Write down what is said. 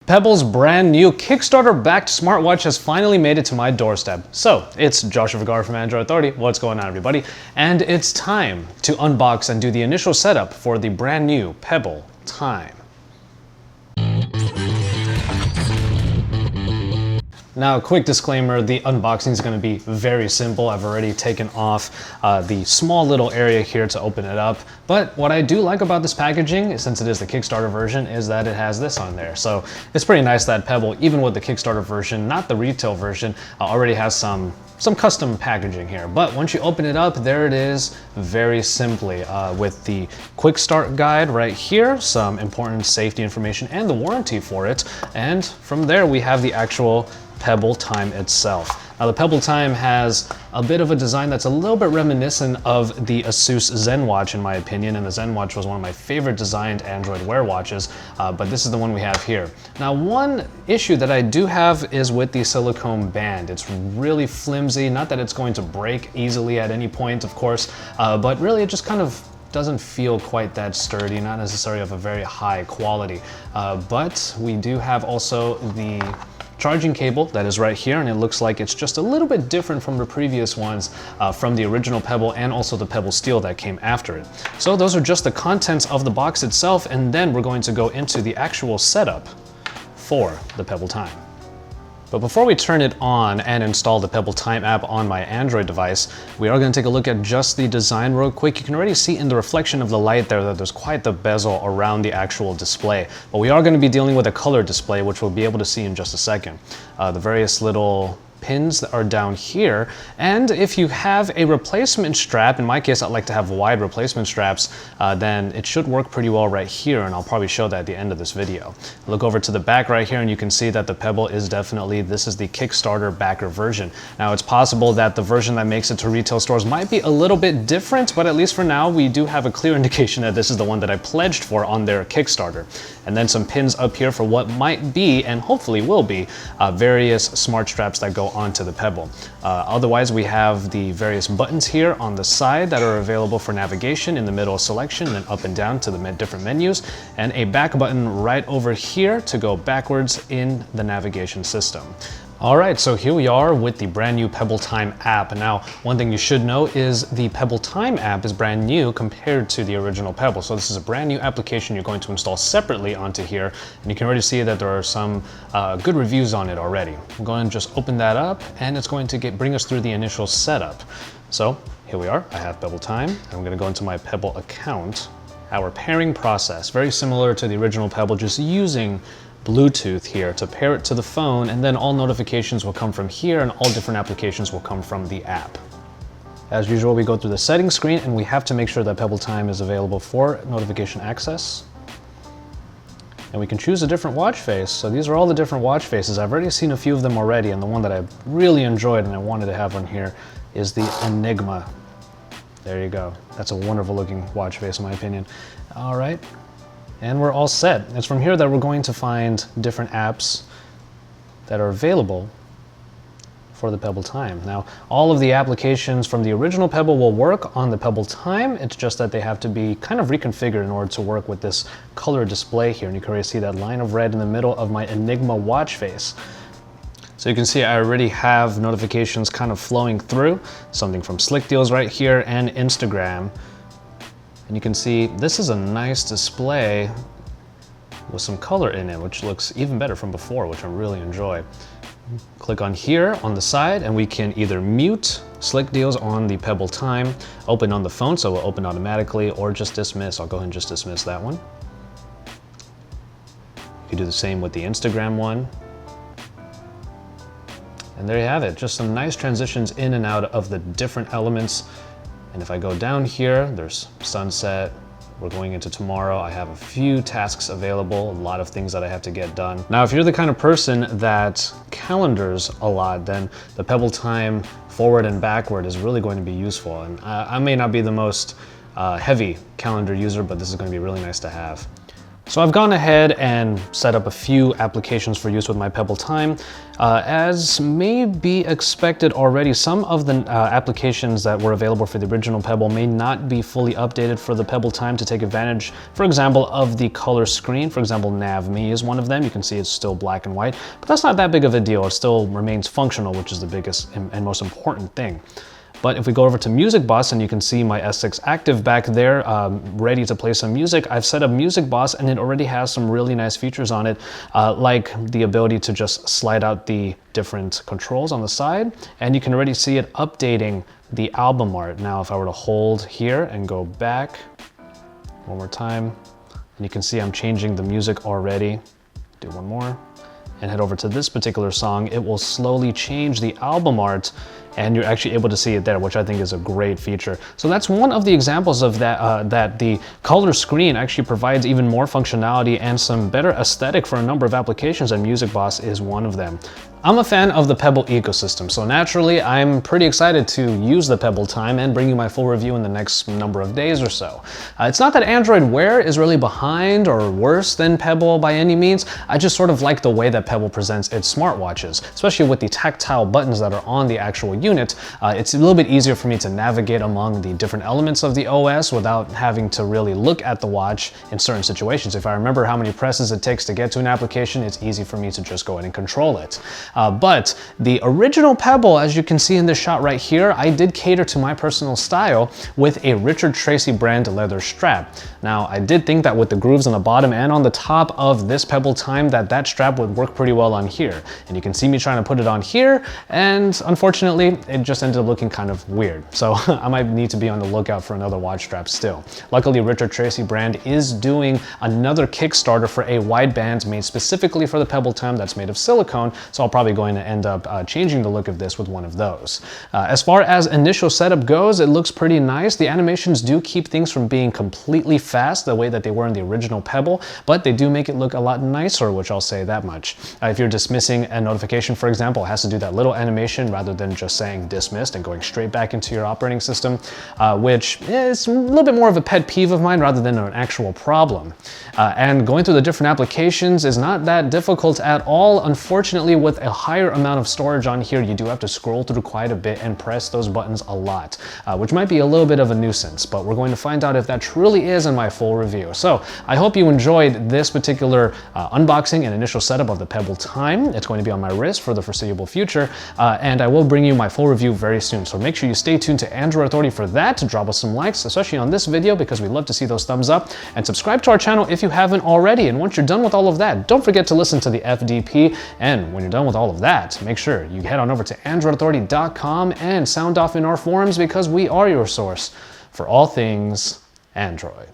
Pebble's brand new Kickstarter-backed smartwatch has finally made it to my doorstep. So, it's Joshua Vergara from Android Authority. What's going on, everybody? And it's time to unbox and do the initial setup for the brand new Pebble Time. Now, a quick disclaimer, the unboxing is going to be very simple. I've already taken off the small little area here to open it up. But what I do like about this packaging, since it is the Kickstarter version, is that it has this on there. So it's pretty nice that Pebble, even with the Kickstarter version, not the retail version, already has some custom packaging here. But once you open it up, there it is, very simply, with the quick start guide right here, some important safety information and the warranty for it. And from there, we have the actual Pebble Time itself. Now, the Pebble Time has a bit of a design that's a little bit reminiscent of the Asus Zen watch, in my opinion, and the Zen watch was one of my favorite designed Android Wear watches, but this is the one we have here. Now, one issue that I do have is with the silicone band. It's really flimsy, not that it's going to break easily at any point, of course, but really it just kind of doesn't feel quite that sturdy, not necessarily of a very high quality. But we do have also the charging cable that is right here, and it looks like it's just a little bit different from the previous ones from the original Pebble and also the Pebble Steel that came after it. So those are just the contents of the box itself, and then we're going to go into the actual setup for the Pebble Time. But before we turn it on and install the Pebble Time app on my Android device, we are going to take a look at just the design real quick. You can already see in the reflection of the light there that there's quite the bezel around the actual display. But we are going to be dealing with a color display, which we'll be able to see in just a second. The various little pins that are down here, and if you have a replacement strap, in my case I like to have wide replacement straps, then it should work pretty well right here, and I'll probably show that at the end of this video. Look over to the back right here and you can see that the Pebble is definitely, this is the Kickstarter backer version. Now, it's possible that the version that makes it to retail stores might be a little bit different, but at least for now we do have a clear indication that this is the one that I pledged for on their Kickstarter. And then some pins up here for what might be, and hopefully will be, various smart straps that go onto the Pebble. Otherwise, we have the various buttons here on the side that are available for navigation, in the middle selection, and up and down to the different menus, and a back button right over here to go backwards in the navigation system. All right, so here we are with the brand new Pebble Time app. Now, one thing you should know is the Pebble Time app is brand new compared to the original Pebble. So this is a brand new application you're going to install separately onto here. And you can already see that there are some good reviews on it already. I'm going to just open that up, and it's going to bring us through the initial setup. So here we are, I have Pebble Time. I'm gonna go into my Pebble account. Our pairing process, very similar to the original Pebble, just using Bluetooth here to pair it to the phone, and then all notifications will come from here and all different applications will come from the app. As usual, we go through the settings screen and we have to make sure that Pebble Time is available for notification access. And we can choose a different watch face. So these are all the different watch faces. I've already seen a few of them already, and the one that I really enjoyed and I wanted to have on here is the Enigma. There you go. That's a wonderful looking watch face in my opinion. All right. And we're all set. It's from here that we're going to find different apps that are available for the Pebble Time. Now, all of the applications from the original Pebble will work on the Pebble Time. It's just that they have to be kind of reconfigured in order to work with this color display here. And you can already see that line of red in the middle of my Enigma watch face. So you can see I already have notifications kind of flowing through, something from Slick Deals right here and Instagram. And you can see this is a nice display with some color in it, which looks even better from before, which I really enjoy. Click on here on the side and we can either mute Slick Deals on the Pebble Time, open on the phone so it will open automatically, or just dismiss. I'll go ahead and just dismiss that one. You can do the same with the Instagram one. And there you have it, just some nice transitions in and out of the different elements. And if I go down here, there's sunset, we're going into tomorrow. I have a few tasks available, a lot of things that I have to get done. Now, if you're the kind of person that calendars a lot, then the Pebble Time forward and backward is really going to be useful. And I may not be the most heavy calendar user, but this is going to be really nice to have. So I've gone ahead and set up a few applications for use with my Pebble Time. As may be expected already, some of the applications that were available for the original Pebble may not be fully updated for the Pebble Time to take advantage, for example, of the color screen. For example, NavMe is one of them. You can see it's still black and white, but that's not that big of a deal. It still remains functional, which is the biggest and most important thing. But if we go over to Music Boss, and you can see my S6 active back there, ready to play some music, I've set up Music Boss and it already has some really nice features on it, like the ability to just slide out the different controls on the side, and you can already see it updating the album art. Now, if I were to hold here and go back one more time, and you can see I'm changing the music already. Do one more, and head over to this particular song, it will slowly change the album art, and you're actually able to see it there, which I think is a great feature. So that's one of the examples of that, that the color screen actually provides even more functionality and some better aesthetic for a number of applications, and Music Boss is one of them. I'm a fan of the Pebble ecosystem, so naturally I'm pretty excited to use the Pebble Time and bring you my full review in the next number of days or so. It's not that Android Wear is really behind or worse than Pebble by any means. I just sort of like the way that Pebble presents its smartwatches, especially with the tactile buttons that are on the actual unit. It's a little bit easier for me to navigate among the different elements of the OS without having to really look at the watch in certain situations. If I remember how many presses it takes to get to an application, it's easy for me to just go ahead and control it. But the original Pebble, as you can see in this shot right here, I did cater to my personal style with a Richard Tracy brand leather strap. Now, I did think that with the grooves on the bottom and on the top of this Pebble Time, that strap would work pretty well on here. And you can see me trying to put it on here, and unfortunately, it just ended up looking kind of weird. So I might need to be on the lookout for another watch strap still. Luckily, Richard Tracy brand is doing another Kickstarter for a wideband made specifically for the Pebble Time that's made of silicone, so I'll probably going to end up changing the look of this with one of those. As far as initial setup goes, it looks pretty nice. The animations do keep things from being completely fast the way that they were in the original Pebble, but they do make it look a lot nicer, which I'll say that much. If you're dismissing a notification, for example, it has to do that little animation rather than just saying dismissed and going straight back into your operating system, which is a little bit more of a pet peeve of mine rather than an actual problem. And going through the different applications is not that difficult at all. Unfortunately, with a higher amount of storage on here, you do have to scroll through quite a bit and press those buttons a lot, which might be a little bit of a nuisance, but we're going to find out if that truly is in my full review. So I hope you enjoyed this particular unboxing and initial setup of the Pebble Time. It's going to be on my wrist for the foreseeable future, and I will bring you my full review very soon. So make sure you stay tuned to Android Authority for that, to drop us some likes, especially on this video, because we love to see those thumbs up, and subscribe to our channel if you haven't already. And once you're done with all of that, don't forget to listen to the FDP, and when you're done with all of that, make sure you head on over to AndroidAuthority.com and sound off in our forums, because we are your source for all things Android.